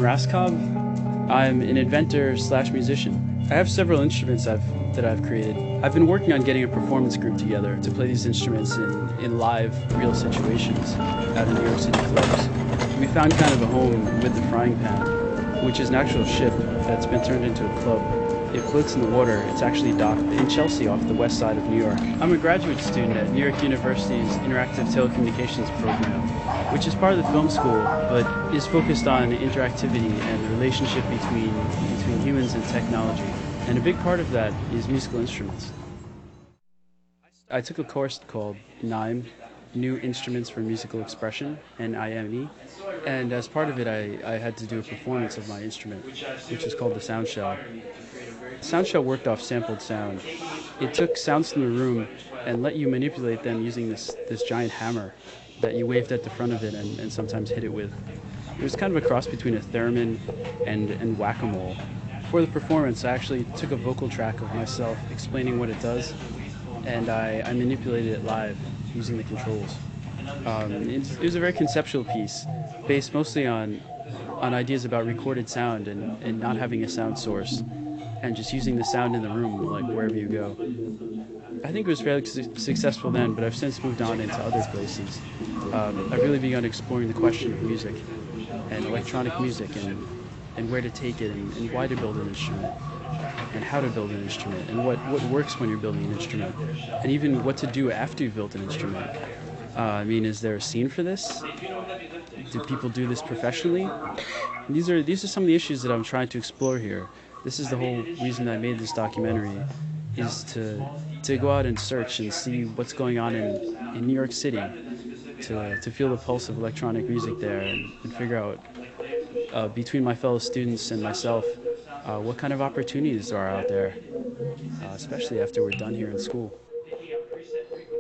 Raskov. I'm an inventor slash musician. I have several instruments that I've created. I've been working on getting a performance group together to play these instruments in live, real situations out in New York City clubs. We found kind of a home with the Frying Pan, which is an actual ship that's been turned into a club. It floats in the water. It's actually docked in Chelsea off the west side of New York. I'm a graduate student at New York University's Interactive Telecommunications program, which is part of the film school, but is focused on interactivity and the relationship between humans and technology. And a big part of that is musical instruments. I took a course called NIME, New Instruments for Musical Expression, NIME, and as part of it I had to do a performance of my instrument, which is called the sound shell. Sound shell worked off sampled sound. It took sounds from the room and let you manipulate them using this giant hammer that you waved at the front of it and sometimes hit it with. It was kind of a cross between a theremin and whack-a-mole. For the performance, I actually took a vocal track of myself explaining what it does, and I manipulated it live using the controls. It was a very conceptual piece, based mostly on ideas about recorded sound and not having a sound source, and just using the sound in the room, like wherever you go. I think it was fairly successful then, but I've since moved on into other places. I've really begun exploring the question of music and electronic music and where to take it and why to build an instrument and how to build an instrument and what works when you're building an instrument and even what to do after you've built an instrument. I mean, is there a scene for this? Do people do this professionally? These are some of the issues that I'm trying to explore here. This is the whole reason I made this documentary, is to go out and search and see what's going on in New York City, to feel the pulse of electronic music there and figure out between my fellow students and myself what kind of opportunities there are out there, especially after we're done here in school.